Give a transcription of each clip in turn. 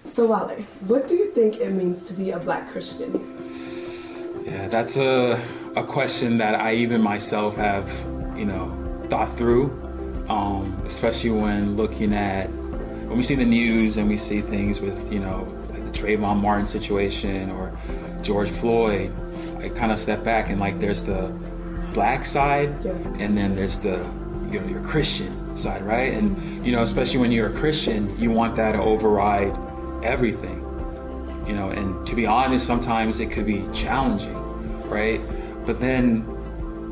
So Wale, what do you think it means to be a Black Christian? Yeah, that's a question that I even myself have, thought through, especially when when we see the news and we see things with, like the Trayvon Martin situation or George Floyd. I kind of step back and there's the Black side, and then there's the, your Christian side, right? And, especially when you're a Christian, you want that to override everything, and to be honest, sometimes it could be challenging, right? But then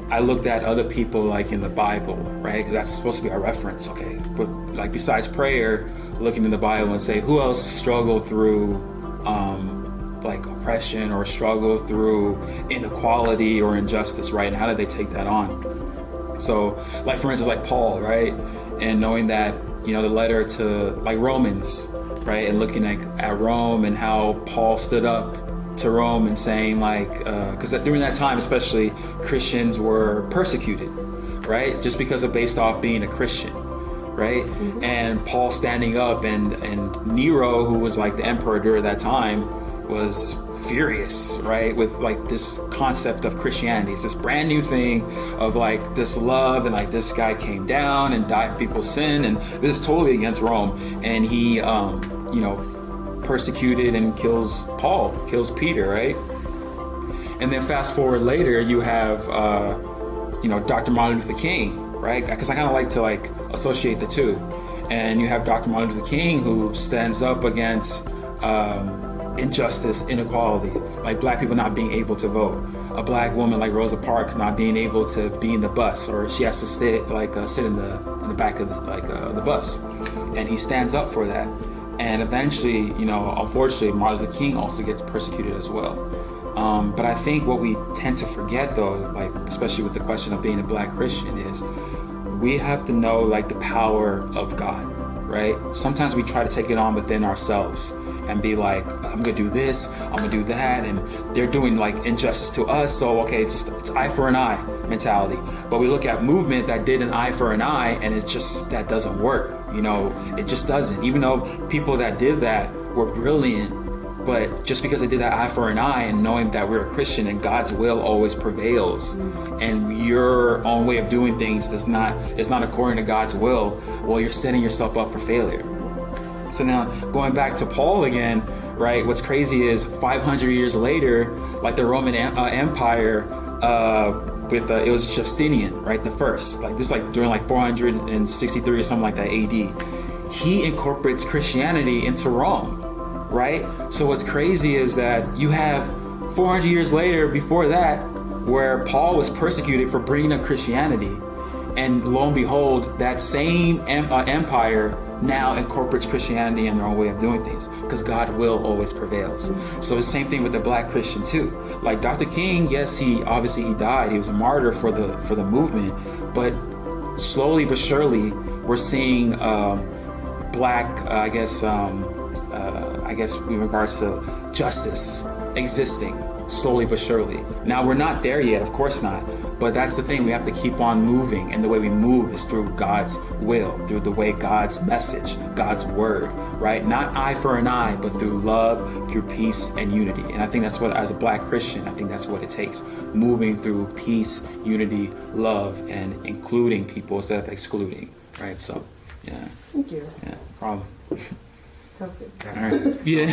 I looked at other people in the Bible, right? Because that's supposed to be our reference, okay? But besides prayer, looking in the Bible and say, who else struggled through oppression or struggle through inequality or injustice, right? And how did they take that on? So, for instance, Paul, right? And knowing that, the letter to Romans, right? And looking at Rome and how Paul stood up to Rome and saying because during that time, especially, Christians were persecuted, right? Just because of based off being a Christian, right? Mm-hmm. And Paul standing up and Nero, who was the emperor during that time, was furious, right? With this concept of Christianity. It's this brand new thing of this love, and this guy came down and died for people's sin, and this is totally against Rome. And he, persecuted and kills Peter, right? And then fast forward later, you have, Dr. Martin Luther King, right? Because I kind of like to associate the two. And you have Dr. Martin Luther King, who stands up against injustice, inequality, Black people not being able to vote, a Black woman like Rosa Parks not being able to be in the bus, or she has to sit in the back of the bus, and he stands up for that. And eventually, unfortunately, Martin Luther King also gets persecuted as well. But I think what we tend to forget, though, especially with the question of being a Black Christian, is we have to know the power of God, right? Sometimes we try to take it on within ourselves and be I'm gonna do this, I'm gonna do that, and they're doing injustice to us, so okay, it's eye for an eye mentality. But we look at movement that did an eye for an eye, and that doesn't work. It just doesn't. Even though people that did that were brilliant, but just because they did that eye for an eye, and knowing that we're a Christian and God's will always prevails, and your own way of doing things is not according to God's will, well, you're setting yourself up for failure. So now, going back to Paul again, right? What's crazy is 500 years later, the Roman Empire, it was Justinian, right? The first, this during 463 or something like that AD. He incorporates Christianity into Rome, right? So what's crazy is that you have 400 years later, before that, where Paul was persecuted for bringing up Christianity, and lo and behold, that same empire now incorporates Christianity in their own way of doing things, because God will always prevails. So it's the same thing with the Black Christian too. Dr. King, yes, he died. He was a martyr for the movement, but slowly but surely we're seeing Black, I guess in regards to justice existing slowly but surely. Now, we're not there yet, of course not, but that's the thing. We have to keep on moving, and the way we move is through God's will, through the way God's message, God's word, right? Not eye for an eye, but through love, through peace and unity. And I think that's what, as a Black Christian, I think that's what it takes. Moving through peace, unity, love, and including people instead of excluding, right? So, yeah. Thank you. Yeah, no problem. That's good. All right. Yeah.